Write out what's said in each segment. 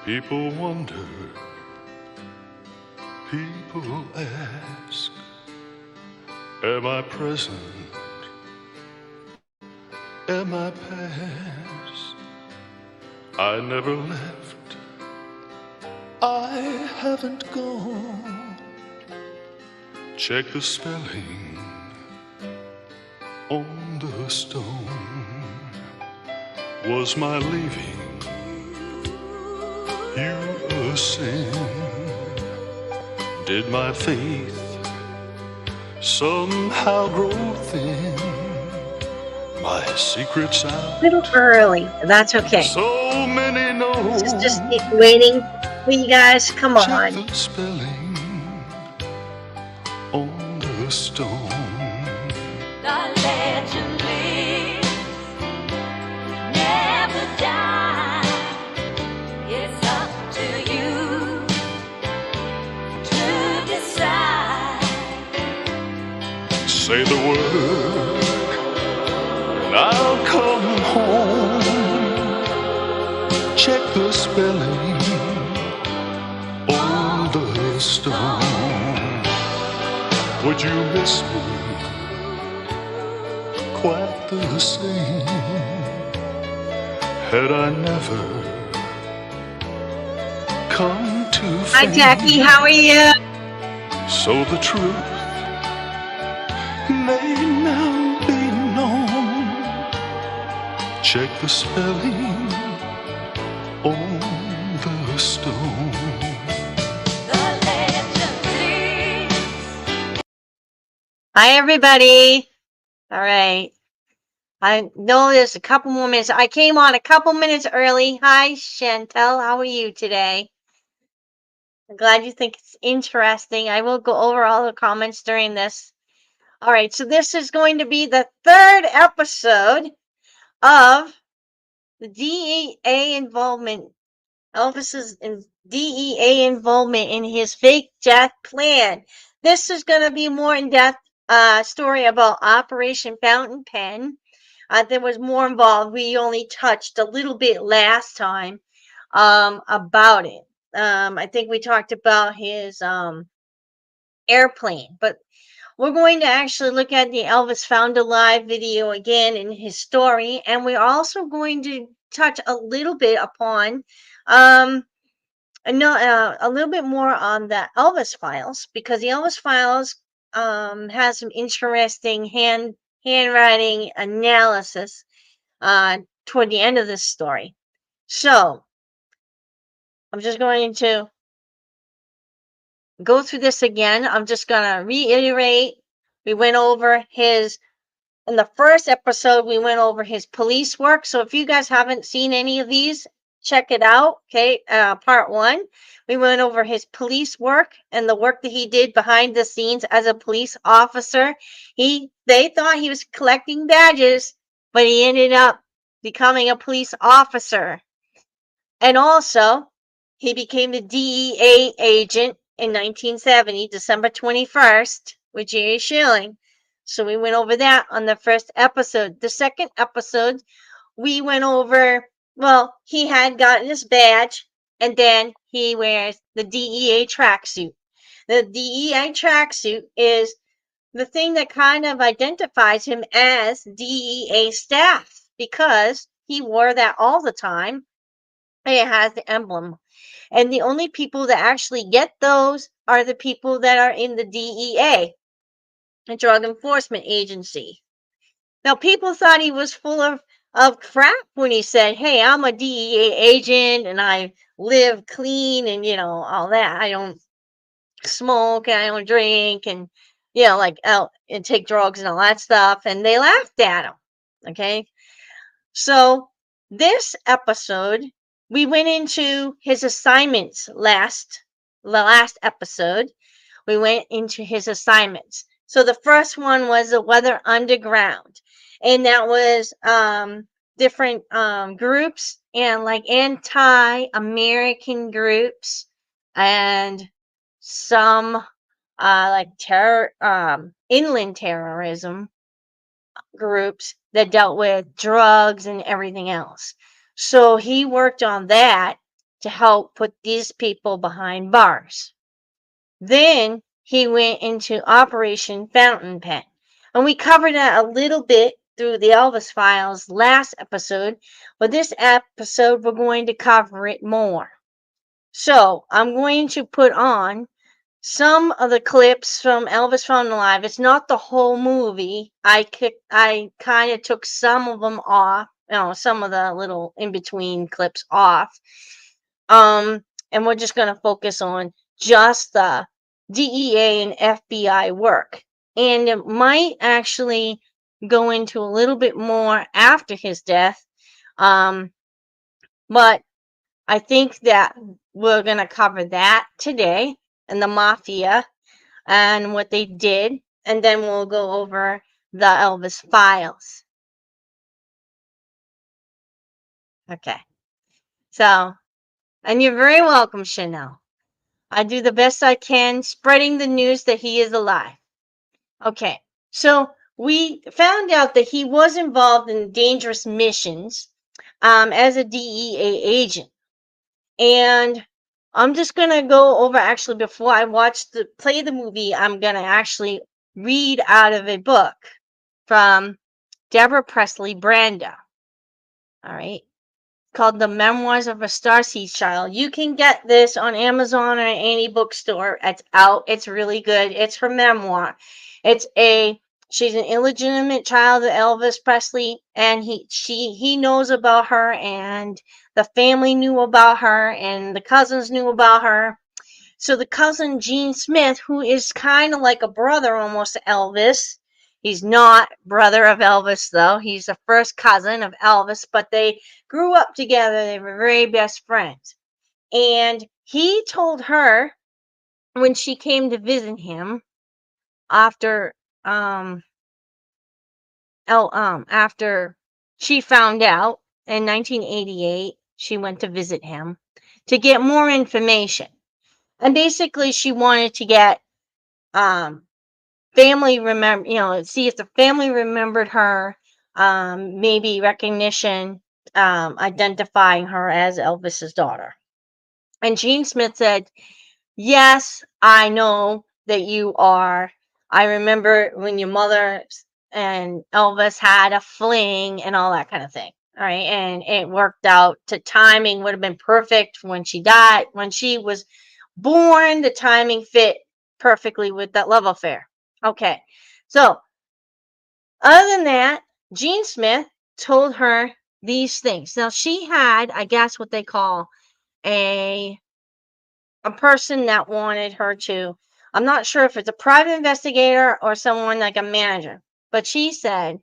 People wonder, people ask, am I present? Am I past? I never left, I haven't gone. Check the spelling on the stone. Was my leaving you a sin? Did my faith somehow grow thin? My secret's out. A little early. That's okay. So many know. Just waiting for you guys. Come Check on. the spelling on the stone. The legend lives, never die. It's up to you to decide. Say the word and I'll come home. Check the spelling on the stone. Would you miss me quite the same had I never come to fame? Hi, Jackie. How are you? So the truth may now be known. Check the spelling on the stone. The legend lives. Hi, everybody. All right. I know there's a couple more minutes. I came on a couple minutes early. Hi, Chantel. How are you today? I'm glad you think it's interesting. I will go over all the comments during this. All right. So this is going to be the third episode of the DEA involvement. Elvis's DEA involvement in his fake death plan. This is going to be more in-depth story about Operation Fountain Pen. There was more involved. We only touched a little bit last time about it. I think we talked about his airplane, but we're going to actually look at the Elvis Found Alive video again in his story, and we're also going to touch a little bit upon a little bit more on the Elvis files, because the Elvis files has some interesting handwriting analysis toward the end of this story. So I'm just going to go through this again. I'm just going to reiterate. We went over in the first episode, we went over his police work. So if you guys haven't seen any of these, check it out. Okay. Part 1, we went over his police work and the work that he did behind the scenes as a police officer. They thought he was collecting badges, but he ended up becoming a police officer. And also, he became the DEA agent in 1970, December 21st, with Jerry Schilling. So we went over that on the first episode. The second episode, we went over, well, he had gotten his badge, and then he wears the DEA tracksuit. The DEA tracksuit is the thing that kind of identifies him as DEA staff, because he wore that all the time. And it has the emblem. And the only people that actually get those are the people that are in the DEA, the Drug Enforcement Agency. Now, people thought he was full of crap when he said, hey, I'm a DEA agent and I live clean and, all that. I don't smoke and I don't drink and, like out and take drugs and all that stuff. And they laughed at him. Okay. So this episode, we went into his assignments the last episode. We went into his assignments. So the first one was the Weather Underground. And that was different groups and like anti-American groups and some like inland terrorism groups that dealt with drugs and everything else. So he worked on that to help put these people behind bars. Then he went into Operation Fountain Pen. And we covered that a little bit through the Elvis Files last episode, but this episode we're going to cover it more. So I'm going to put on some of the clips from Elvis Found Alive. It's not the whole movie. I kind of took some of them off, some of the little in between clips off. And we're just going to focus on just the DEA and FBI work. And it might actually go into a little bit more after his death. But I think that we're going to cover that today and the Mafia and what they did. And then we'll go over the Elvis Files. Okay. So, and you're very welcome, Chanel. I do the best I can spreading the news that he is alive. Okay. So we found out that he was involved in dangerous missions as a DEA agent. And I'm just going to go over, actually, before I play the movie, I'm going to actually read out of a book from Deborah Presley Brando. All right. Called The Memoirs of a Starseed Child. You can get this on Amazon or any bookstore. It's out. It's really good. It's her memoir. She's an illegitimate child of Elvis Presley, and he knows about her, and the family knew about her, and the cousins knew about her. So the cousin Gene Smith, who is kind of like a brother almost to Elvis. He's not brother of Elvis, though. He's the first cousin of Elvis, but they grew up together. They were very best friends. And he told her when she came to visit him after after she found out in 1988, she went to visit him to get more information. And basically she wanted to get family see if the family remembered her, maybe recognition, identifying her as Elvis's daughter. And Gene Smith said, yes, I know that you are. I remember when your mother and Elvis had a fling and all that kind of thing. All right. And it worked out to timing would have been perfect when she died. When she was born, the timing fit perfectly with that love affair. Okay. So, other than that, Gene Smith told her these things. Now, she had, I guess, what they call a person that wanted her to. I'm not sure if it's a private investigator or someone like a manager, but she said,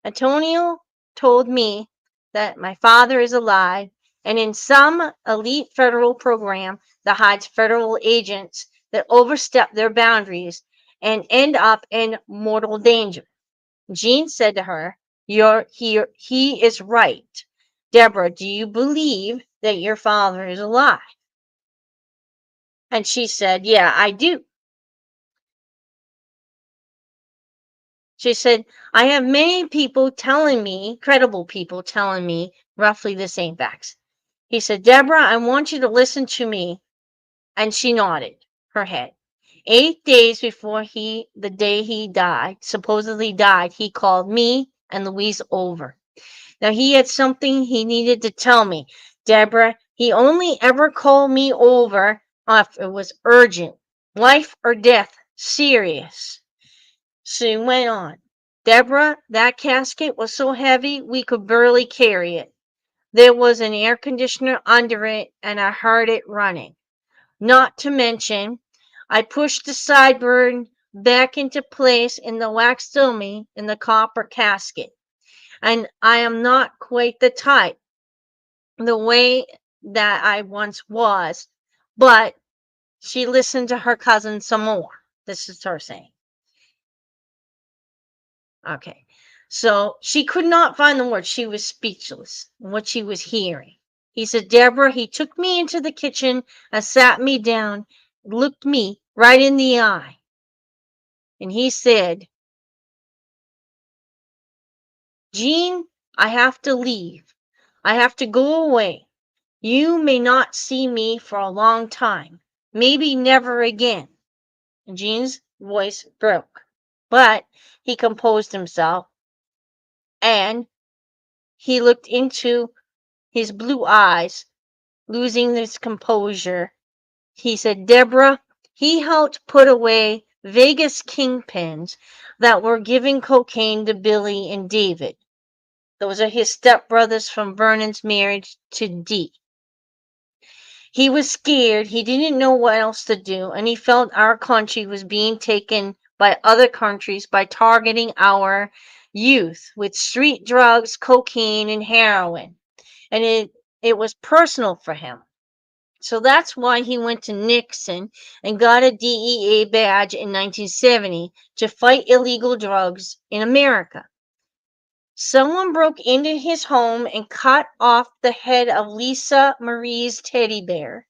Antonio told me that my father is alive and in some elite federal program that hides federal agents that overstep their boundaries and end up in mortal danger. Jean said to her, he is right. Deborah, do you believe that your father is alive? And she said, yeah, I do. She said, I have many people telling me, credible people telling me roughly the same facts. He said, Deborah, I want you to listen to me. And she nodded her head. 8 days before the day he supposedly died, he called me and Louise over. Now, he had something he needed to tell me. Deborah, he only ever called me over if it was urgent, life or death, serious. She went on. Deborah, that casket was so heavy we could barely carry it. There was an air conditioner under it, and I heard it running. Not to mention, I pushed the sideburn back into place in the wax dummy in the copper casket. And I am not quite the type, the way that I once was. But she listened to her cousin some more. This is her saying. Okay. So she could not find the words. She was speechless in what she was hearing. He said, Deborah, he took me into the kitchen and sat me down, looked me right in the eye. And he said, Jean, I have to leave. I have to go away. You may not see me for a long time, maybe never again. Gene's voice broke, but he composed himself and he looked into his blue eyes, losing his composure. He said, Deborah, he helped put away Vegas kingpins that were giving cocaine to Billy and David. Those are his stepbrothers from Vernon's marriage to Dee. He was scared. He didn't know what else to do, and he felt our country was being taken by other countries by targeting our youth with street drugs, cocaine, and heroin. And it was personal for him. So that's why he went to Nixon and got a DEA badge in 1970 to fight illegal drugs in America. Someone broke into his home and cut off the head of Lisa Marie's teddy bear,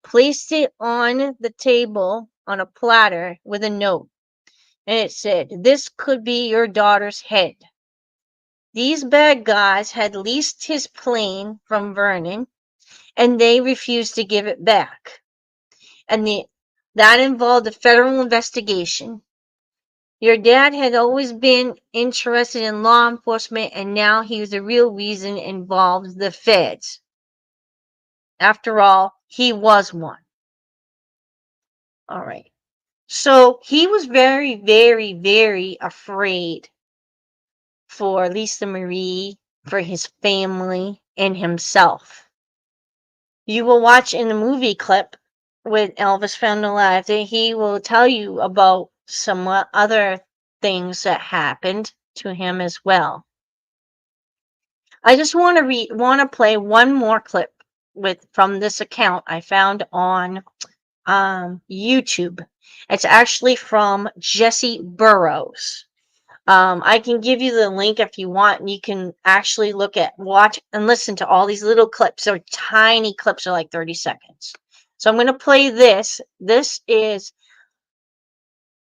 placed it on the table on a platter with a note, and it said, "This could be your daughter's head." These bad guys had leased his plane from Vernon, and they refused to give it back. And that involved a federal investigation. Your dad had always been interested in law enforcement, and now he was the real reason involved the feds. After all, he was one. All right. So he was very, very, very afraid for Lisa Marie, for his family, and himself. You will watch in the movie clip with Elvis Found Alive that he will tell you about some other things that happened to him as well. I just want to play one more clip from this account I found on YouTube. It's actually from Jesse Burrows. I can give you the link if you want, and you can actually watch and listen to all these little clips. They're tiny clips, are like 30 seconds. So I'm going to play this.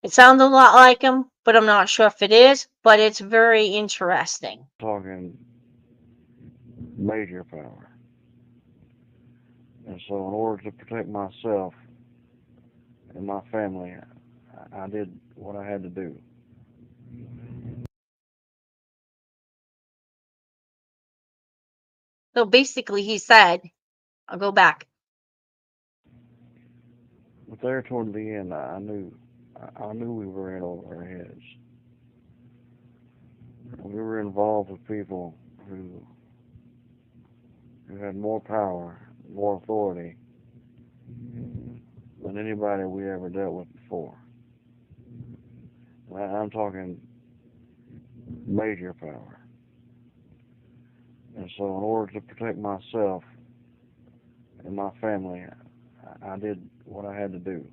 It sounds a lot like him, but I'm not sure if it is, but it's very interesting. Talking major power. And so in order to protect myself and my family, I did what I had to do. So basically he said, I'll go back. But there toward the end, I knew we were in over our heads. We were involved with people who had more power, more authority than anybody we ever dealt with before. I'm talking major power. And so in order to protect myself and my family, I did what I had to do.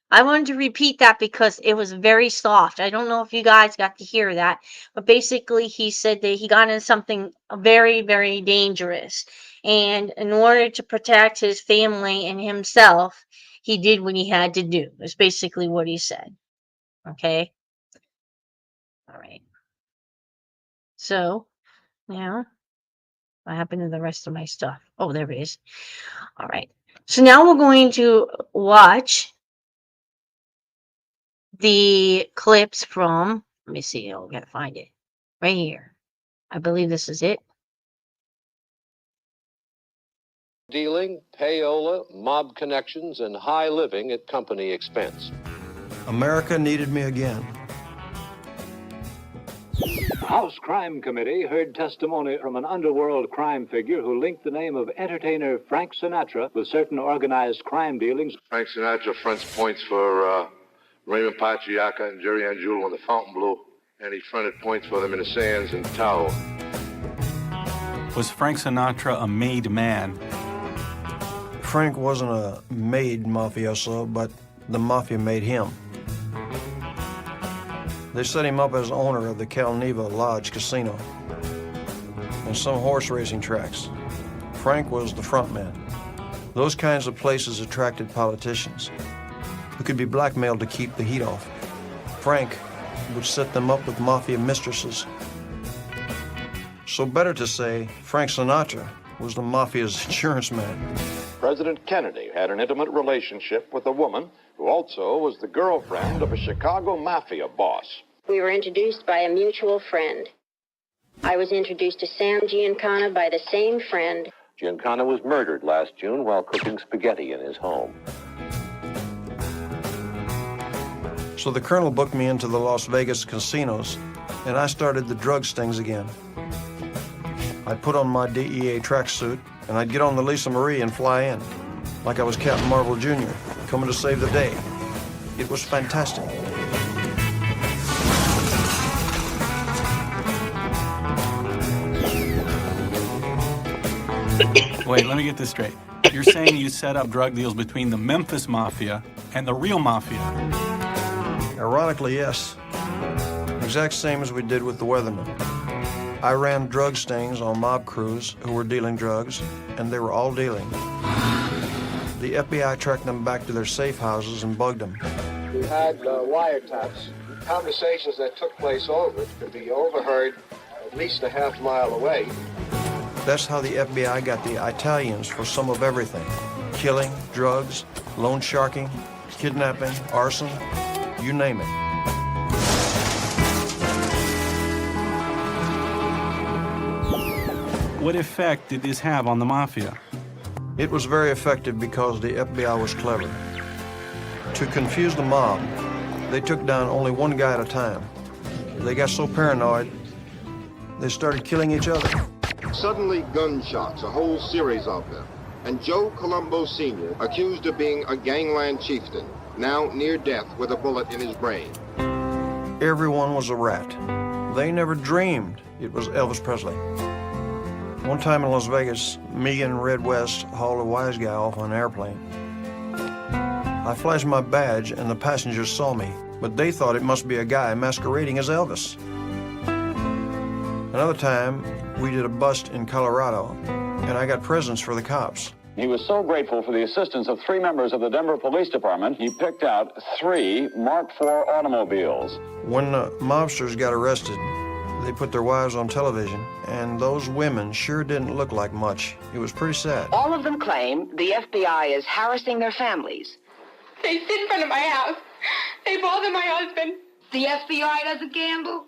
I wanted to repeat that because it was very soft. I don't know if you guys got to hear that, but basically he said that he got into something very, very dangerous. And in order to protect his family and himself, he did what he had to do. That's basically what he said. Okay? All right. So, now, what happened to the rest of my stuff? Oh, there it is. All right. So now we're going to watch the clips from, let me see, I'll gotta find it right here. I believe this is it. Dealing, payola, mob connections, and high living at company expense. America needed me again. The House Crime Committee heard testimony from an underworld crime figure who linked the name of entertainer Frank Sinatra with certain organized crime dealings. Frank Sinatra fronts points for Raymond Patriaca and Jerry Angiulo on the Fontainebleau, and he fronted points for them in the Sands and Tahoe. Was Frank Sinatra a made man? Frank wasn't a made mafioso, but the mafia made him. They set him up as owner of the Calneva Lodge Casino and some horse racing tracks. Frank was the front man. Those kinds of places attracted politicians who could be blackmailed to keep the heat off. Frank would set them up with mafia mistresses. So better to say Frank Sinatra was the Mafia's insurance man. President Kennedy had an intimate relationship with a woman who also was the girlfriend of a Chicago Mafia boss. We were introduced by a mutual friend. I was introduced to Sam Giancana by the same friend. Giancana was murdered last June while cooking spaghetti in his home. So the Colonel booked me into the Las Vegas casinos, and I started the drug stings again. I'd put on my DEA tracksuit, and I'd get on the Lisa Marie and fly in, like I was Captain Marvel Jr., coming to save the day. It was fantastic. Wait, let me get this straight. You're saying you set up drug deals between the Memphis Mafia and the real Mafia? Ironically, yes. Exact same as we did with the Weathermen. I ran drug stings on mob crews who were dealing drugs, and they were all dealing. The FBI tracked them back to their safe houses and bugged them. We had wiretaps. Conversations that took place over it could be overheard at least a half mile away. That's how the FBI got the Italians for some of everything. Killing, drugs, loan sharking, kidnapping, arson, you name it. What effect did this have on the Mafia? It was very effective because the FBI was clever. To confuse the mob, they took down only one guy at a time. They got so paranoid, they started killing each other. Suddenly, gunshots, a whole series of them. And Joe Colombo Sr., accused of being a gangland chieftain, now near death with a bullet in his brain. Everyone was a rat. They never dreamed it was Elvis Presley. One time in Las Vegas, me and Red West hauled a wise guy off on an airplane. I flashed my badge and the passengers saw me, but they thought it must be a guy masquerading as Elvis. Another time, we did a bust in Colorado, and I got presents for the cops. He was so grateful for the assistance of 3 members of the Denver Police Department, he picked out 3 Mark IV automobiles. When the mobsters got arrested, they put their wives on television, and those women sure didn't look like much. It was pretty sad. All of them claim the FBI is harassing their families. They sit in front of my house. They bother my husband. The FBI doesn't gamble.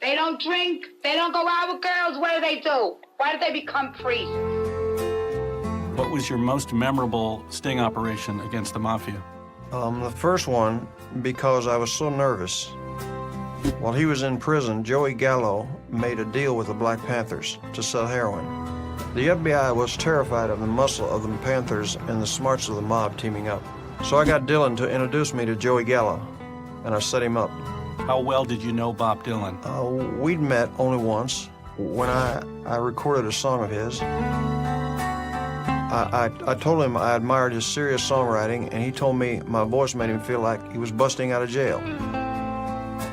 They don't drink. They don't go out with girls. What do? Why did they become priests? What was your most memorable sting operation against the Mafia? The first one, because I was so nervous. While he was in prison, Joey Gallo made a deal with the Black Panthers to sell heroin. The FBI was terrified of the muscle of the Panthers and the smarts of the mob teaming up. So I got Dylan to introduce me to Joey Gallo, and I set him up. How well did you know Bob Dylan? We'd met only once when I recorded a song of his. I told him I admired his serious songwriting, and he told me my voice made him feel like he was busting out of jail.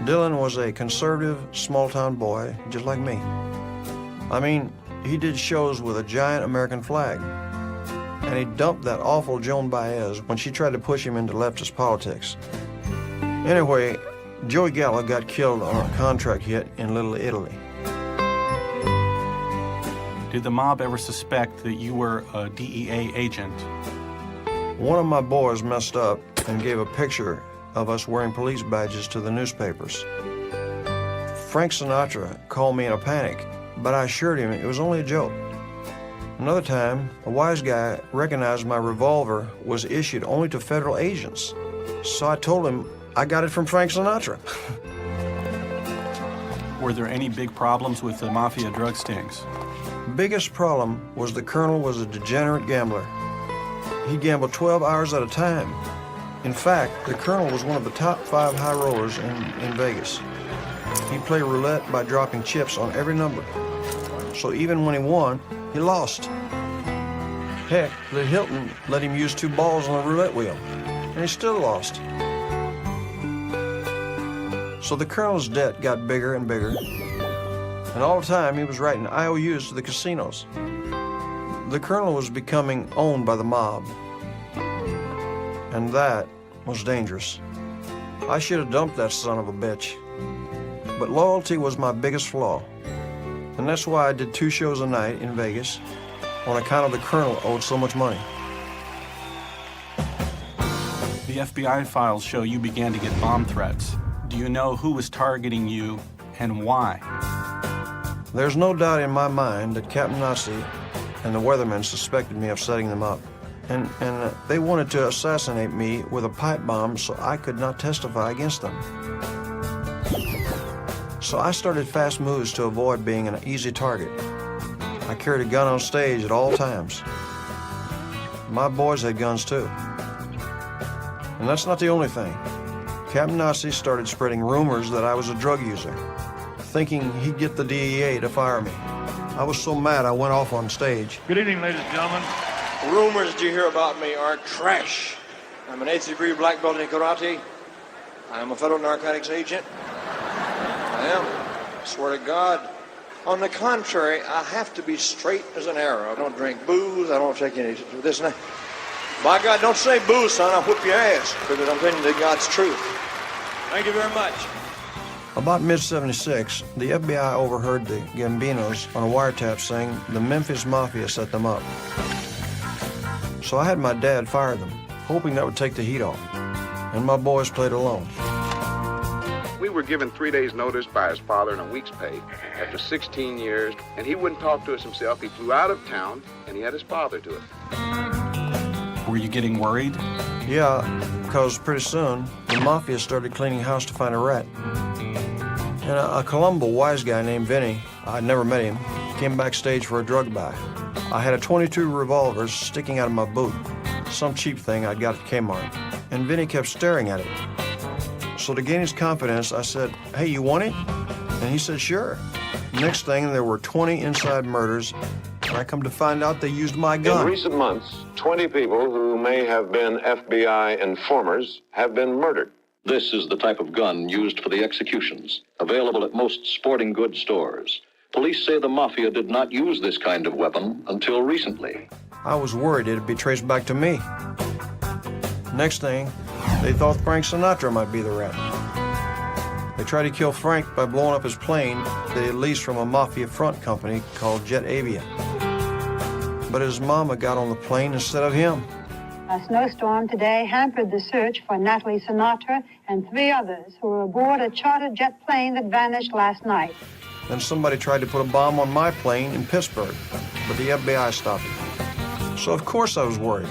Dylan was a conservative, small-town boy, just like me. I mean, he did shows with a giant American flag, and he dumped that awful Joan Baez when she tried to push him into leftist politics. Anyway, Joey Gallo got killed on a contract hit in Little Italy. Did the mob ever suspect that you were a DEA agent? One of my boys messed up and gave a picture of us wearing police badges to the newspapers. Frank Sinatra called me in a panic, but I assured him it was only a joke. Another time, a wise guy recognized my revolver was issued only to federal agents. So I told him I got it from Frank Sinatra. Were there any big problems with the Mafia drug stings? Biggest problem was the Colonel was a degenerate gambler. He gambled 12 hours at a time. In fact, the Colonel was one of the top 5 high rollers in Vegas. He played roulette by dropping chips on every number. So even when he won, he lost. Heck, the Hilton let him use 2 balls on the roulette wheel, and he still lost. So the Colonel's debt got bigger and bigger, and all the time he was writing IOUs to the casinos. The Colonel was becoming owned by the mob, and that was dangerous. I should have dumped that son of a bitch, but loyalty was my biggest flaw. And that's why I did 2 shows a night in Vegas on account of the colonel owed so much money. The FBI files show you began to get bomb threats. Do you know who was targeting you and why? There's no doubt in my mind that Captain Nazi and the weathermen suspected me of setting them up. And they wanted to assassinate me with a pipe bomb so I could not testify against them. So I started fast moves to avoid being an easy target. I carried a gun on stage at all times. My boys had guns too. And that's not the only thing. Captain Nazi started spreading rumors that I was a drug user, thinking he'd get the DEA to fire me. I was so mad I went off on stage. Good evening, ladies and gentlemen. The rumors that you hear about me are trash. I'm an 8th degree black belt in karate. I'm a federal narcotics agent. I am. I swear to God. On the contrary, I have to be straight as an arrow. I don't drink booze. I don't take any this and that. By God, don't say booze, son. I'll whip your ass because I'm telling you the God's truth. Thank you very much. About mid-'76, the FBI overheard the Gambinos on a wiretap saying the Memphis Mafia set them up. So I had my dad fire them, hoping that would take the heat off. And my boys played alone. We were given 3 days' notice by his father and a week's pay after 16 years, and he wouldn't talk to us himself. He flew out of town, and he had his father do it. Were you getting worried? Yeah, because pretty soon, the Mafia started cleaning house to find a rat. And a Colombo wise guy named Vinny, I'd never met him, came backstage for a drug buy. I had a 22 revolvers sticking out of my boot, some cheap thing I'd got at Kmart, and Vinny kept staring at it. So to gain his confidence, I said, "Hey, you want it?" And he said, "Sure." Next thing, there were 20 inside murders, and I come to find out they used my gun. In recent months, 20 people who may have been FBI informers have been murdered. This is the type of gun used for the executions, available at most sporting goods stores. Police say the Mafia did not use this kind of weapon until recently. I was worried it'd be traced back to me. Next thing, they thought Frank Sinatra might be the rat. They tried to kill Frank by blowing up his plane that he leased from a Mafia front company called Jet Avia. But his mama got on the plane instead of him. A snowstorm today hampered the search for Natalie Sinatra and 3 others who were aboard a chartered jet plane that vanished last night. Then somebody tried to put a bomb on my plane in Pittsburgh, but the FBI stopped it. So of course I was worried.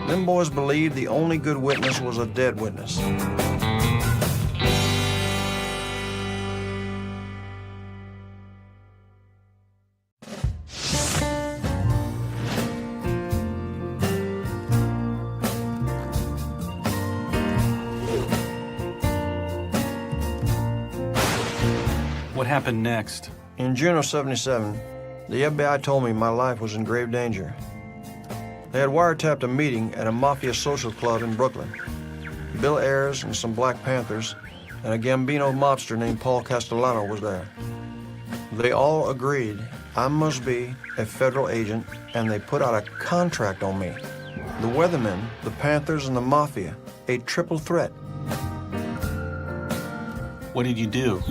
Them boys believed the only good witness was a dead witness. What happened next? In June of '77, the FBI told me my life was in grave danger. They had wiretapped a meeting at a Mafia social club in Brooklyn. Bill Ayers and some Black Panthers and a Gambino mobster named Paul Castellano was there. They all agreed I must be a federal agent, and they put out a contract on me. The Weathermen, the Panthers, and the Mafia, a triple threat. What did you do?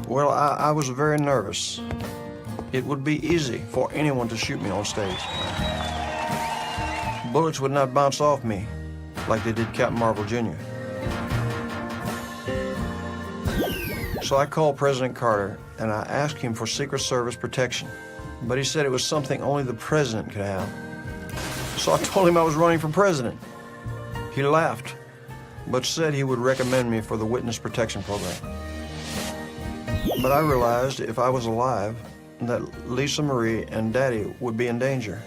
Well, I was very nervous. It would be easy for anyone to shoot me on stage. Bullets would not bounce off me like they did Captain Marvel Jr. So I called President Carter and I asked him for Secret Service protection, but he said it was something only the president could have. So I told him I was running for president. He laughed, but said he would recommend me for the Witness Protection Program. But I realized if I was alive, that Lisa Marie and Daddy would be in danger.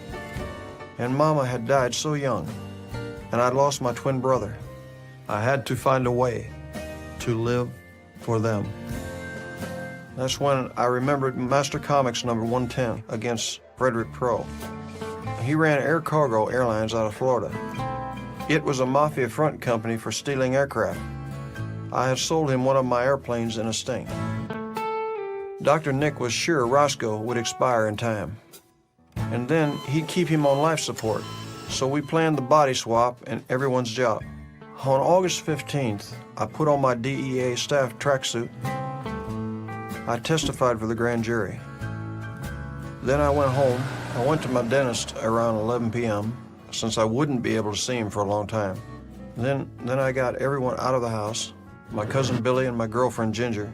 And Mama had died so young, and I'd lost my twin brother. I had to find a way to live for them. That's when I remembered Master Comics number 110 against Frederick Pro. He ran Air Cargo Airlines out of Florida. It was a Mafia front company for stealing aircraft. I had sold him one of my airplanes in a sting. Dr. Nick was sure Roscoe would expire in time. And then he'd keep him on life support. So we planned the body swap and everyone's job. On August 15th, I put on my DEA staff tracksuit. I testified for the grand jury. Then I went home. I went to my dentist around 11 p.m. since I wouldn't be able to see him for a long time. Then I got everyone out of the house. My cousin Billy and my girlfriend Ginger.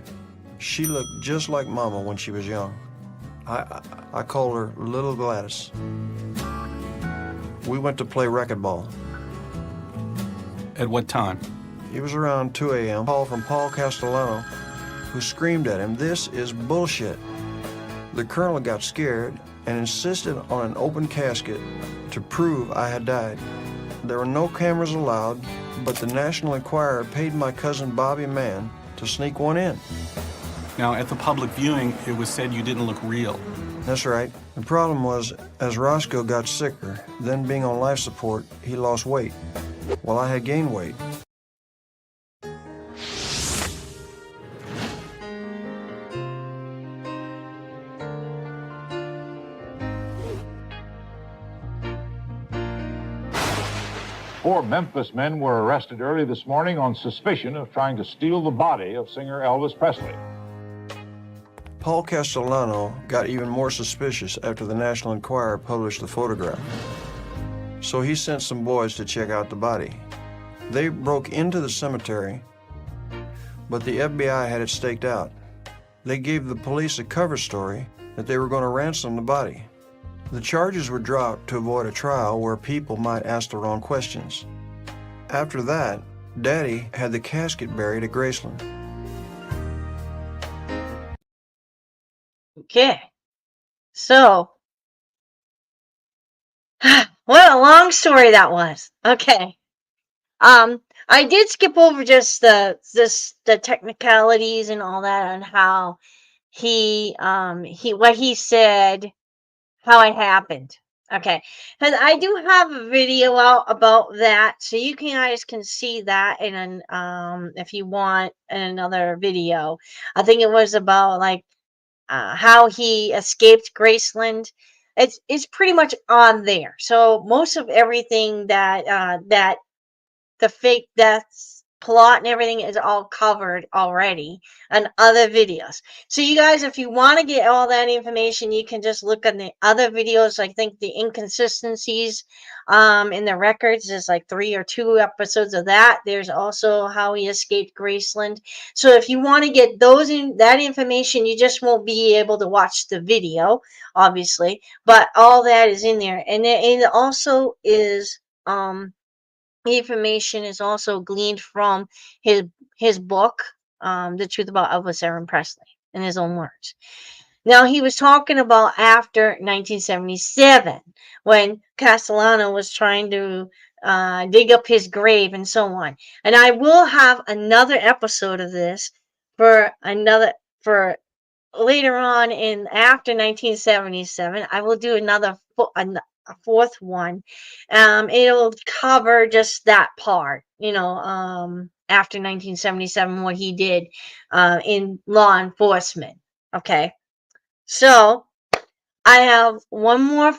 She looked just like Mama when she was young. I called her Little Gladys. We went to play racquetball. At what time? It was around 2 a.m. Call from Paul Castellano, who screamed at him, "This is bullshit." The colonel got scared and insisted on an open casket to prove I had died. There were no cameras allowed, but the National Enquirer paid my cousin Bobby Mann to sneak one in. Now, at the public viewing, it was said you didn't look real. That's right. The problem was, as Roscoe got sicker, then being on life support, he lost weight, while I had gained weight. Four Memphis men were arrested early this morning on suspicion of trying to steal the body of singer Elvis Presley. Paul Castellano got even more suspicious after the National Enquirer published the photograph. So he sent some boys to check out the body. They broke into the cemetery, but the FBI had it staked out. They gave the police a cover story that they were going to ransom the body. The charges were dropped to avoid a trial where people might ask the wrong questions. After that, Daddy had the casket buried at Graceland. Okay. So, what a long story that was. Okay. I did skip over just the technicalities and all that on how what he said, how it happened. Okay. And I do have a video out about that, so you guys can see that in an if you want in another video. I think it was about like how he escaped Graceland. It's pretty much on there. So most of everything that the fake deaths plot and everything is all covered already on other videos. So you guys, if you want to get all that information, you can just look at the other videos. I think the inconsistencies in the records is like 3 or 2 episodes of that. There's also how he escaped Graceland. So if you want to get that information, you just won't be able to watch the video, obviously, but all that is in there. And it also is information is also gleaned from his book, The Truth About Elvis Aaron Presley, in his own words. Now, he was talking about after 1977, when Castellano was trying to dig up his grave and so on. And I will have another episode of this for later on in after 1977. I will do a fourth one. It'll cover just that part, after 1977, what he did in law enforcement. Okay, so I have one more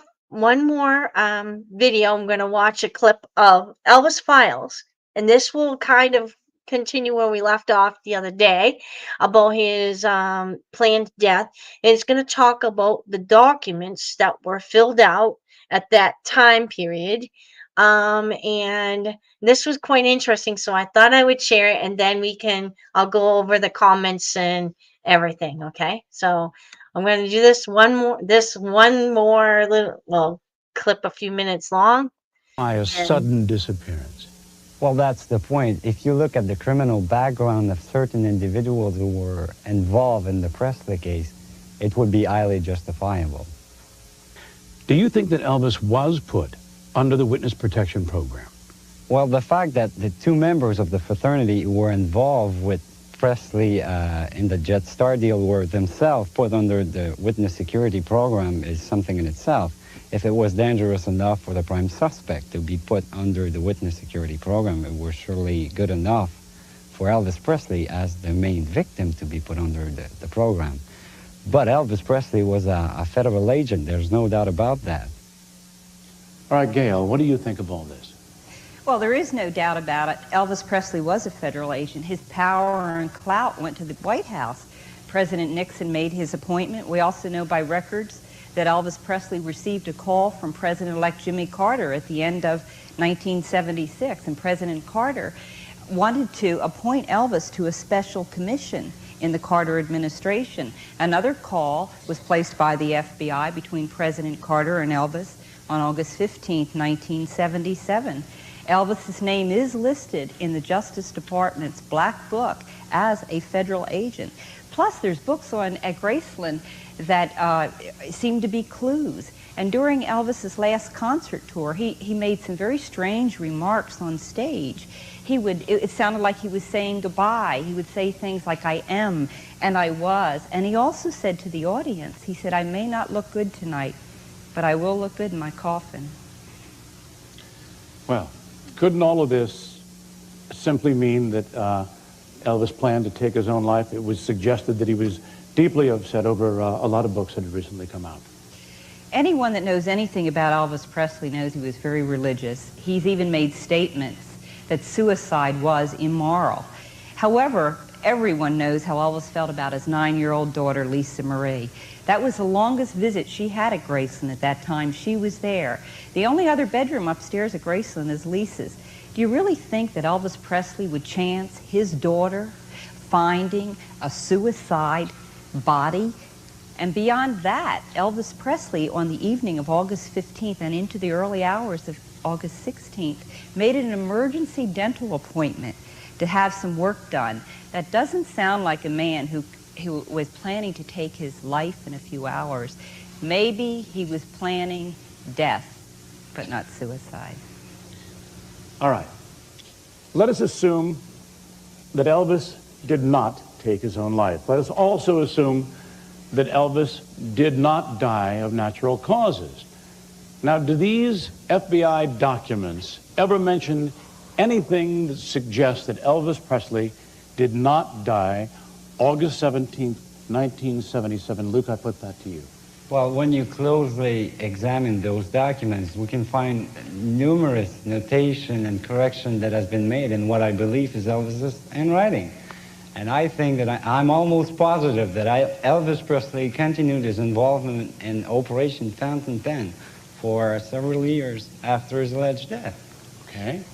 video. I'm going to watch a clip of Elvis Files, and this will kind of continue where we left off the other day about his planned death. It's going to talk about the documents that were filled out at that time period. And this was quite interesting, so I thought I would share it, and then I'll go over the comments and everything. Okay, so I'm going to do this one more little clip, a few minutes long. A sudden disappearance. Well, that's the point. If you look at the criminal background of certain individuals who were involved in the Presley case, it would be highly justifiable. Do you think that Elvis was put under the witness protection program? Well, the fact that the 2 members of the fraternity who were involved with Presley in the Jet Star deal were themselves put under the witness security program is something in itself. If it was dangerous enough for the prime suspect to be put under the witness security program, it was surely good enough for Elvis Presley as the main victim to be put under the program. But Elvis Presley was a federal agent. There's no doubt about that. All right, Gail, what do you think of all this? Well, there is no doubt about it. Elvis Presley was a federal agent. His power and clout went to the White House. President Nixon made his appointment. We also know by records that Elvis Presley received a call from President-elect Jimmy Carter at the end of 1976, and President Carter wanted to appoint Elvis to a special commission in the Carter administration. Another call was placed by the FBI between President Carter and Elvis on August 15, 1977. Elvis's name is listed in the Justice Department's Black Book as a federal agent. Plus, there's books at Graceland that seem to be clues. And during Elvis's last concert tour, he made some very strange remarks on stage. It sounded like he was saying goodbye. He would say things like, I am, and I was. And he also said to the audience, he said, I may not look good tonight, but I will look good in my coffin. Well, couldn't all of this simply mean that Elvis planned to take his own life? It was suggested that he was deeply upset over a lot of books that had recently come out. Anyone that knows anything about Elvis Presley knows he was very religious. He's even made statements that suicide was immoral. However, everyone knows how Elvis felt about his 9-year-old daughter, Lisa Marie. That was the longest visit she had at Graceland at that time. She was there. The only other bedroom upstairs at Graceland is Lisa's. Do you really think that Elvis Presley would chance his daughter finding a suicide body? And beyond that, Elvis Presley, on the evening of August 15th and into the early hours of August 16th, made an emergency dental appointment to have some work done. That doesn't sound like a man who was planning to take his life in a few hours. Maybe he was planning death, but not suicide. All right. Let us assume that Elvis did not take his own life. Let us also assume that Elvis did not die of natural causes. Now, do these FBI documents ever mention anything that suggests that Elvis Presley did not die August 17th, 1977? Luke, I put that to you. Well, when you closely examine those documents, we can find numerous notation and correction that has been made in what I believe is Elvis's handwriting. And I think that I'm almost positive that Elvis Presley continued his involvement in Operation Fountain Pen for several years after his alleged death. Okay.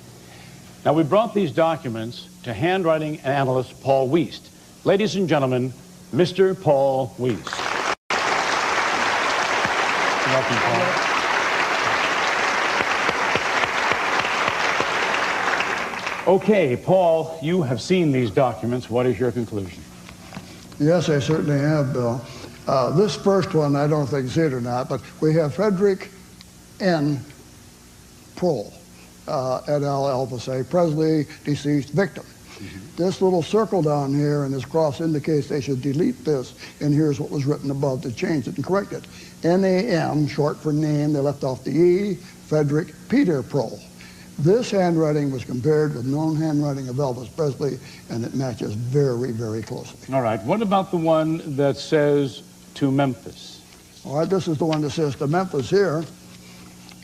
Now, we brought these documents to handwriting analyst Paul Wiest. Ladies and gentlemen, Mr. Paul Wiest. Welcome, Paul. Okay, Paul, you have seen these documents. What is your conclusion? Yes, I certainly have, Bill. This first one, I don't think it's it or not, but we have Frederick N. Prohl, et al. Elvis A. Presley, deceased victim. This little circle down here and this cross indicates they should delete this, and here's what was written above to change it and correct it. N-A-M, short for name, they left off the E, Frederick Peter Prohl. This handwriting was compared with known handwriting of Elvis Presley, and it matches very, very closely. All right, what about the one that says to Memphis? All right, this is the one that says to Memphis here.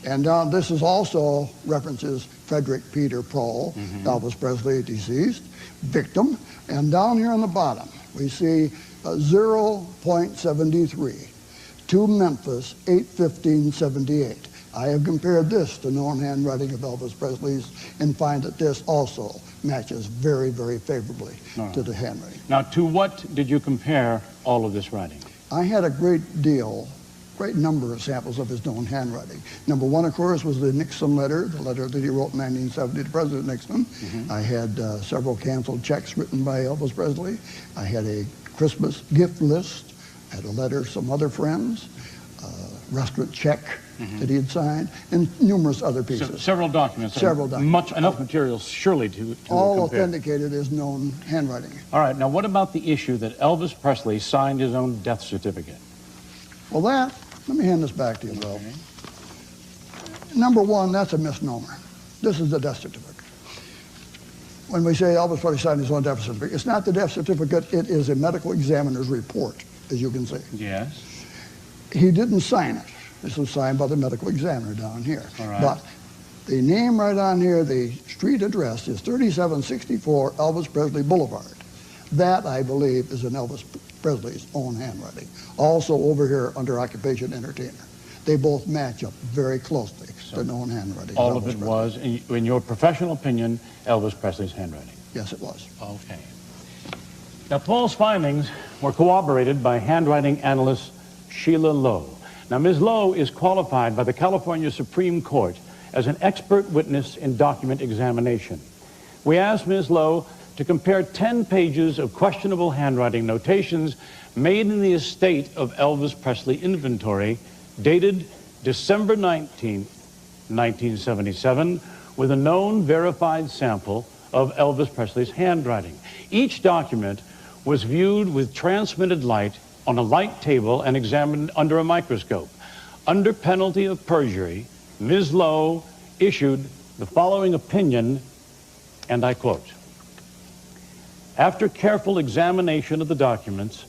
And down, this is also references Frederick Peter Prohl, Elvis Presley, deceased, victim. And down here on the bottom, we see 0.73 to Memphis, 8/15/78. I have compared this to known handwriting of Elvis Presley's and find that this also matches very, very favorably to the handwriting. Now, to what did you compare all of this writing? I had a great number of samples of his known handwriting. Number one, of course, was the Nixon letter, the letter that he wrote in 1970 to President Nixon. I had several canceled checks written by Elvis Presley. I had a Christmas gift list, I had a letter to some other friends, restaurant check that he had signed, and numerous other pieces. So, several documents. Several documents. Enough material, surely, to all compare. authenticated as known handwriting. All right, now what about the issue that Elvis Presley signed his own death certificate? Well, let me hand this back to you, Bill. Number one, that's a misnomer. This is the death certificate. When we say Elvis Presley signed his own death certificate, it's not the death certificate, it is a medical examiner's report, as you can see. Yes. He didn't sign it. This was signed by the medical examiner down here. All right. But the name right on here, the street address is 3764 Elvis Presley Boulevard. That, I believe, is in Elvis Presley's own handwriting. Also over here under occupation entertainer. They both match up very closely to known handwriting. All of it was, in your professional opinion, Elvis Presley's handwriting? Yes, it was. Okay. Now, Paul's findings were corroborated by handwriting analyst Sheila Lowe. Now, Ms. Lowe is qualified by the California Supreme Court as an expert witness in document examination. We asked Ms. Lowe to compare 10 pages of questionable handwriting notations made in the estate of Elvis Presley inventory dated December 19, 1977, with a known verified sample of Elvis Presley's handwriting. Each document was viewed with transmitted light on a light table and examined under a microscope. Under penalty of perjury, Ms. Lowe issued the following opinion, and I quote, "After careful examination of the documents,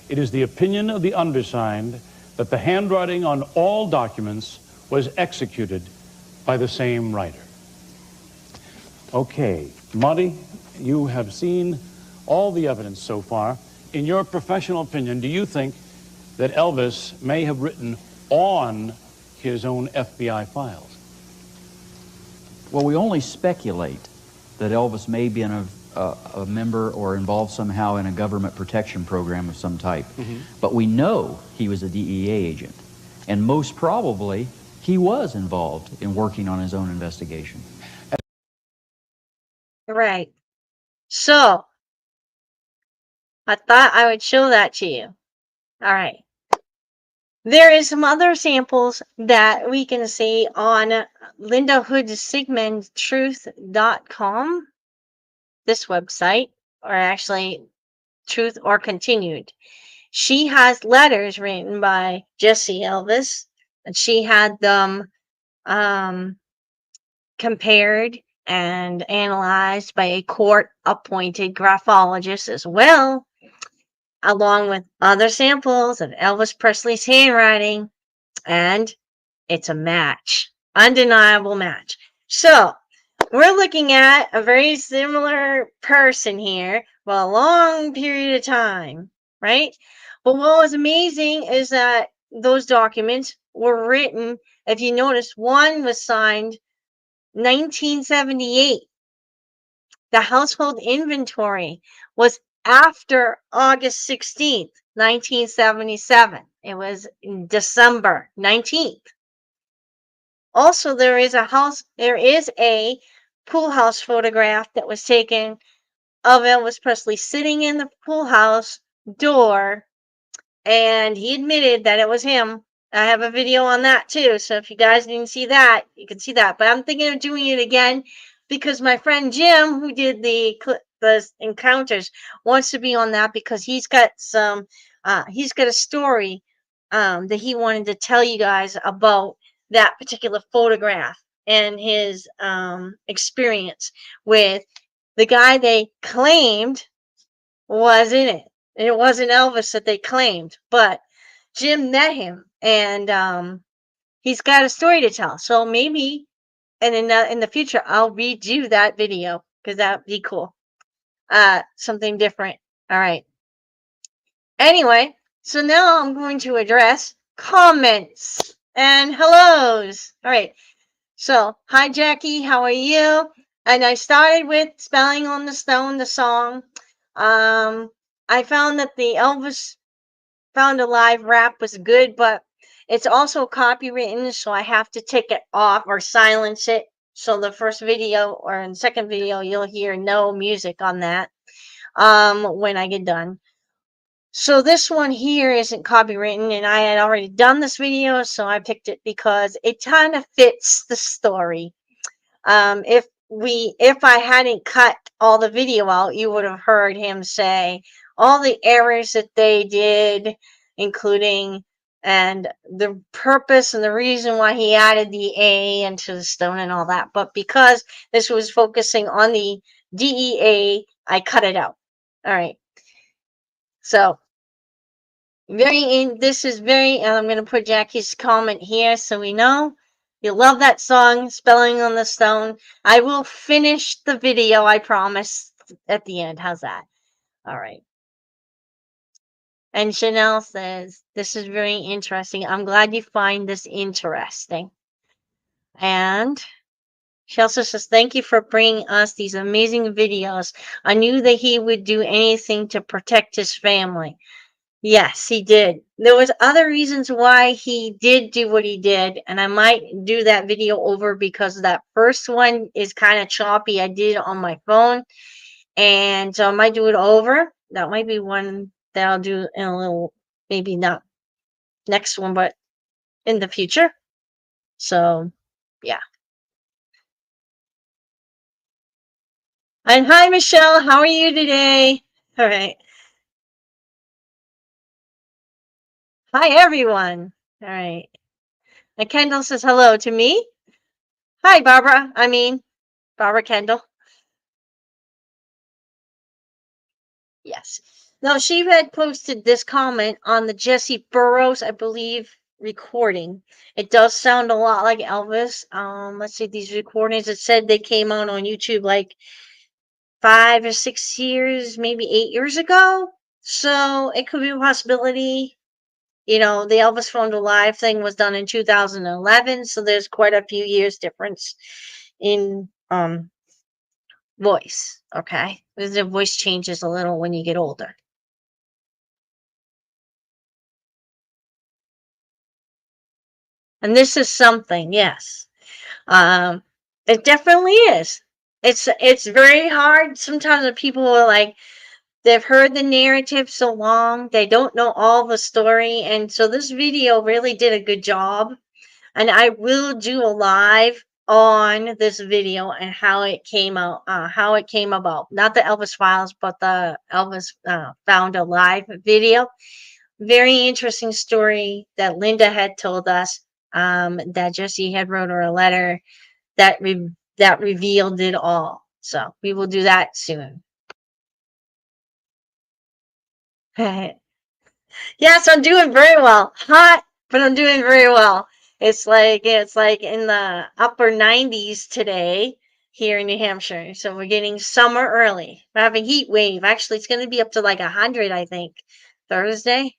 it is the opinion of the undersigned that the handwriting on all documents was executed by the same writer." Okay, Monty, you have seen all the evidence so far. In your professional opinion, do you think that Elvis may have written on his own FBI files? Well, we only speculate that Elvis may be a member or involved somehow in a government protection program of some type. But we know he was a DEA agent, and most probably he was involved in working on his own investigation. Right. So, I thought I would show that to you. All right. There is some other samples that we can see on Linda Hood Sigmund Truth.com, this website, or actually Truth or Continued. She has letters written by Jesse Elvis, and she had them compared and analyzed by a court-appointed graphologist as well, along with other samples of Elvis Presley's handwriting, and it's a match, undeniable match. So, we're looking at a very similar person here for a long period of time, right? But what was amazing is that those documents were written, if you notice, one was signed 1978. The household inventory was after August 16th, 1977. It was December 19th. Also, there is a pool house photograph that was taken of Elvis Presley sitting in the pool house door, and he admitted that it was him. I have a video on that too, so if you guys didn't see that, you can see that. But I'm thinking of doing it again because my friend Jim, who did the encounters, wants to be on that because he's got a story that he wanted to tell you guys about that particular photograph and his experience with the guy they claimed was in it. It wasn't Elvis that they claimed, but Jim met him, and he's got a story to tell. So maybe, and in the future, I'll redo that video because that'd be cool. Something different. All right. Anyway, so now I'm going to address comments and hellos. All right. So, hi Jackie, how are you? And I started with Spelling on the Stone, the song. I found that the Elvis Found Alive rap was good, but it's also copywritten, so I have to take it off or silence it. So the first video or in the second video, you'll hear no music on that when I get done. So this one here isn't copywritten, and I had already done this video, so I picked it because it kind of fits the story. If I hadn't cut all the video out, you would have heard him say all the errors that they did, including and the purpose and the reason why he added the A into the stone and all that. But because this was focusing on the DEA, I cut it out. All right. So this is very, and I'm going to put Jackie's comment here so we know. You love that song, Spelling on the Stone. I will finish the video, I promise, at the end. How's that? All right. And Chanel says, this is very interesting. I'm glad you find this interesting. And she also says, thank you for bringing us these amazing videos. I knew that he would do anything to protect his family. Yes, he did. There was other reasons why he did do what he did, and I might do that video over because that first one is kind of choppy. I did it on my phone, and so I might do it over. That might be one that I'll do in a little, maybe not next one, but in the future. So, yeah. And hi, Michelle. How are you today? All right. Hi, everyone. All right. And Kendall says hello to me. Hi, Barbara. Barbara Kendall. Yes. Now, she had posted this comment on the Jesse Burroughs, I believe, recording. It does sound a lot like Elvis. Let's see, these recordings, it said they came out on YouTube like 5 or 6 years, maybe 8 years ago. So it could be a possibility. You know, the Elvis Phone to Live thing was done in 2011, so there's quite a few years difference in voice. Okay, because the voice changes a little when you get older. And this is something, yes. It definitely is. It's very hard. Sometimes when people are like, they've heard the narrative so long, they don't know all the story. And so this video really did a good job. And I will do a live on this video and how it came out, how it came about. Not the Elvis Files, but the Elvis Found Alive video. Very interesting story that Linda had told us. That Jesse had wrote her a letter that that revealed it all. So we will do that soon. Yes, I'm doing very well. Hot, but I'm doing very well. It's like in the upper 90s today here in New Hampshire. So we're getting summer early. We're having heat wave. Actually, it's going to be up to like 100, I think, Thursday,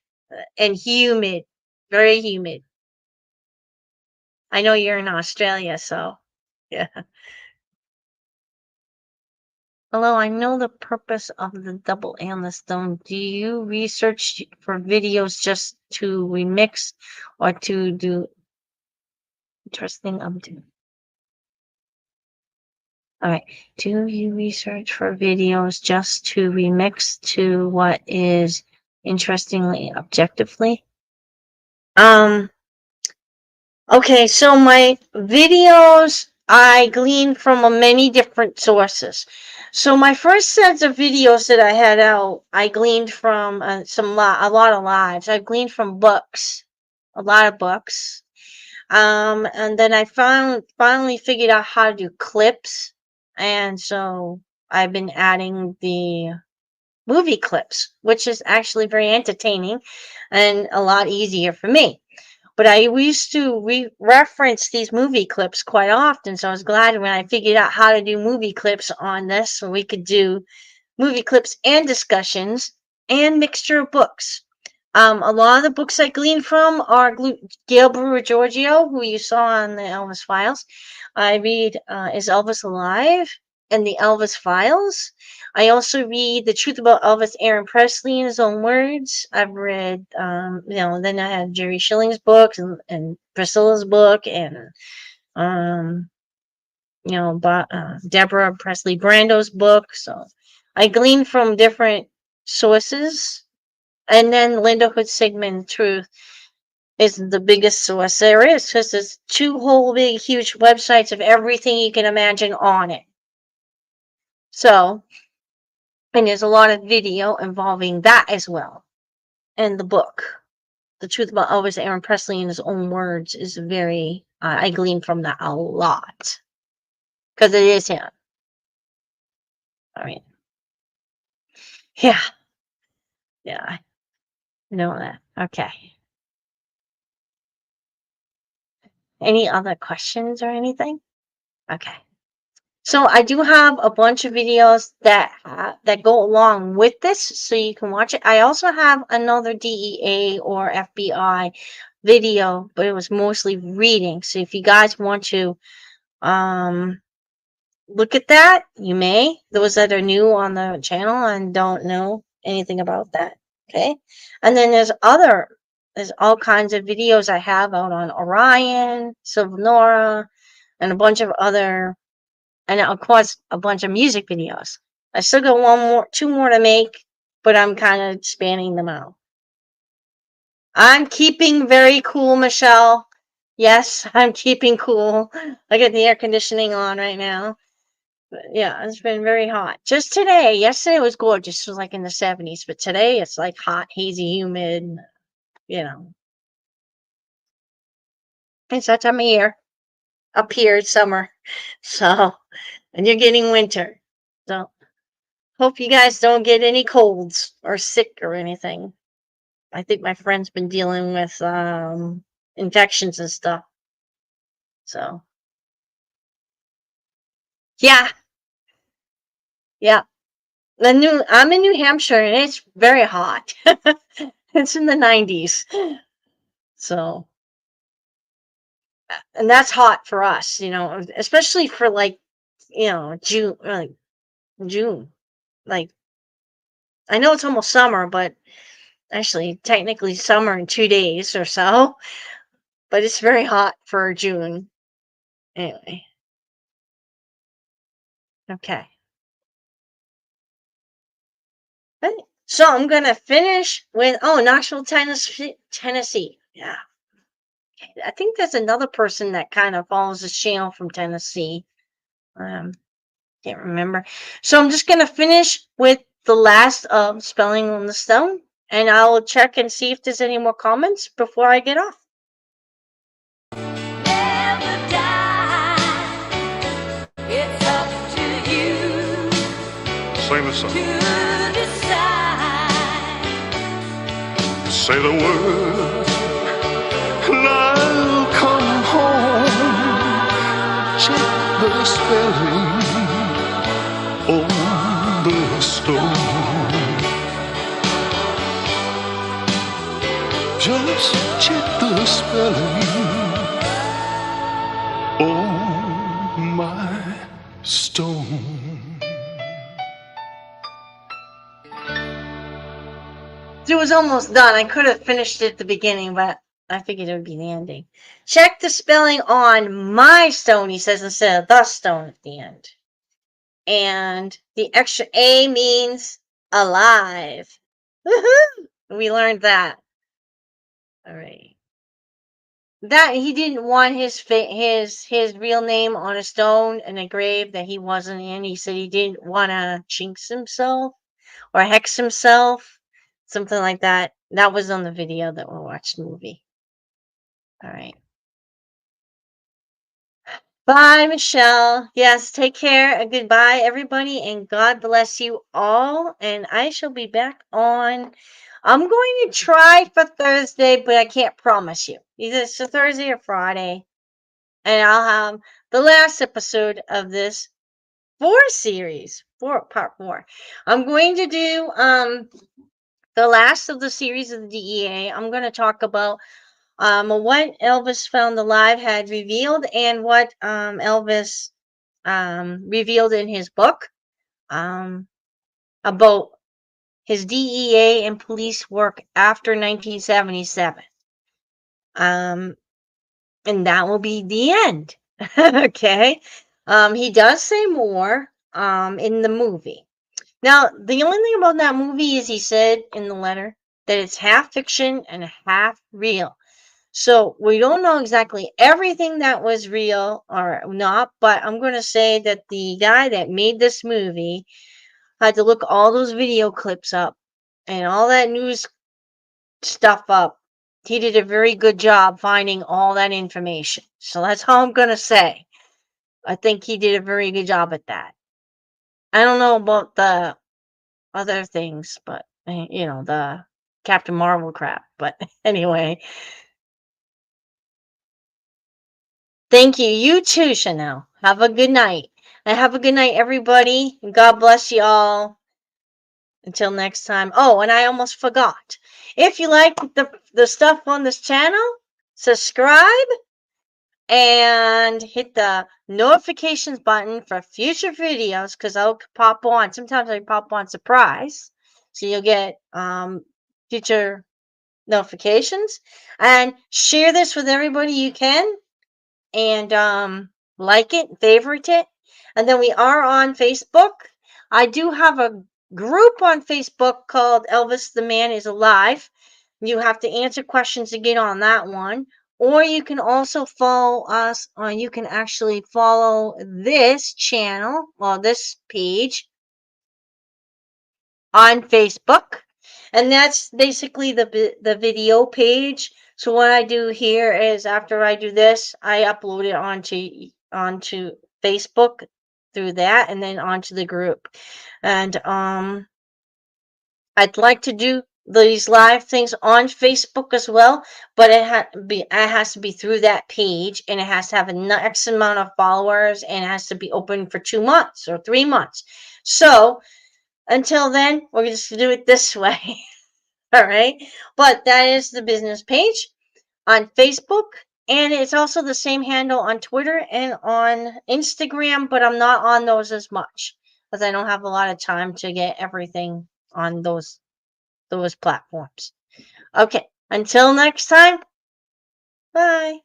and humid, very humid. I know you're in Australia, so yeah. Hello, I know the purpose of the double and the stone. Do you research for videos just to remix or to do interesting updo? All right. Do you research for videos just to remix to what is interestingly objectively? Okay, so my videos I glean from many different sources. So my first sets of videos that I had out, I gleaned from a lot of lives. I gleaned from books, a lot of books. And then I finally figured out how to do clips, and so I've been adding the movie clips, which is actually very entertaining and a lot easier for me. But I used to reference these movie clips quite often, so I was glad when I figured out how to do movie clips on this, so we could do movie clips and discussions and mixture of books. A lot of the books I gleaned from are Gail Brewer Giorgio, who you saw on the Elvis Files. I read Is Elvis Alive? And the Elvis Files. I also read The Truth About Elvis Aaron Presley in his own words. I've read, then I had Jerry Schilling's books and Priscilla's book and, Deborah Presley Brando's book. So I glean from different sources. And then Linda Hood Sigmund Truth is the biggest source there is, because there's 2 whole big huge websites of everything you can imagine on it. So, and there's a lot of video involving that as well. And the book, The Truth About Elvis Aaron Presley in His Own Words, is very, I glean from that a lot. Because it is him. All right. Yeah. Yeah. I know that. Okay. Any other questions or anything? Okay. So I do have a bunch of videos that go along with this, so you can watch it. I also have another DEA or FBI video, but it was mostly reading. So if you guys want to look at that, you may. Those that are new on the channel and don't know anything about that. Okay. And then there's all kinds of videos I have out on Orion, Silvanora, and a bunch of other, and of course a bunch of music videos. I still got two more to make, but I'm kind of spanning them out. I'm keeping very cool, Michelle. Yes, I'm keeping cool. I got the air conditioning on right now. But yeah, it's been very hot. Just today. Yesterday was gorgeous. It was like in the 70s, but today it's like hot, hazy, humid. You know, it's that time of year. Up here, it's summer. So, and you're getting winter. So, hope you guys don't get any colds or sick or anything. I think my friend's been dealing with infections and stuff. So, yeah. Yeah. I'm in New Hampshire and it's very hot. It's in the 90s. So, and that's hot for us, especially for like, June, June. Like, I know it's almost summer, but actually, technically summer in 2 days or so, but it's very hot for June. Anyway. Okay. So I'm going to finish with, Knoxville, Tennessee. Yeah. Okay. I think there's another person that kind of follows this channel from Tennessee. Can't remember. So I'm just going to finish with the last of Spelling on the Stone, and I'll check and see if there's any more comments before I get off. It's up to you. Sing the song. To decide. Say the word, and I'll come home. Check the spelling on the stone. Just check the spelling on my stone. It was almost done. I could have finished it at the beginning, but I figured it would be the ending. Check the spelling on my stone, he says, instead of the stone at the end. And the extra A means alive. Woohoo! We learned that. All right. That he didn't want his real name on a stone in a grave that he wasn't in. He said he didn't want to jinx himself or hex himself, something like that. That was on the video that we watched the movie. All right. Bye, Michelle. Yes, take care and goodbye, everybody, and God bless you all. And I shall be back on. I'm going to try for Thursday, but I can't promise you. Either it's a Thursday or Friday. And I'll have the last episode of this part 4. I'm going to do the last of the series of the DEA. I'm going to talk about what Elvis Found Alive had revealed and what Elvis revealed in his book about his DEA and police work after 1977. And that will be the end. Okay. He does say more in the movie. Now, the only thing about that movie is he said in the letter that it's half fiction and half real. So we don't know exactly everything that was real or not, but I'm going to say that the guy that made this movie had to look all those video clips up and all that news stuff up. He did a very good job finding all that information. So that's all I'm going to say. I think he did a very good job at that. I don't know about the other things, but, the Captain Marvel crap. But anyway. Thank you. You too, Chanel. Have a good night. And have a good night, everybody. And God bless you all. Until next time. Oh, and I almost forgot. If you like the stuff on this channel, subscribe and hit the notifications button for future videos because I'll pop on. Sometimes I pop on surprise. So you'll get future notifications. And share this with everybody you can. And like it, favorite it. And then we are on Facebook. I do have a group on Facebook called Elvis the Man is Alive. You have to answer questions to get on that one. Or you can also follow us, or you can actually follow this channel, or this page on Facebook. And that's basically the video page. So what I do here is after I do this, I upload it onto Facebook through that and then onto the group. And I'd like to do these live things on Facebook as well, but it has to be through that page, and it has to have an X amount of followers, and it has to be open for 2 months or 3 months. So until then, we're just gonna do it this way. All right. But that is the business page on Facebook. And it's also the same handle on Twitter and on Instagram, but I'm not on those as much because I don't have a lot of time to get everything on those platforms. Okay. Until next time. Bye.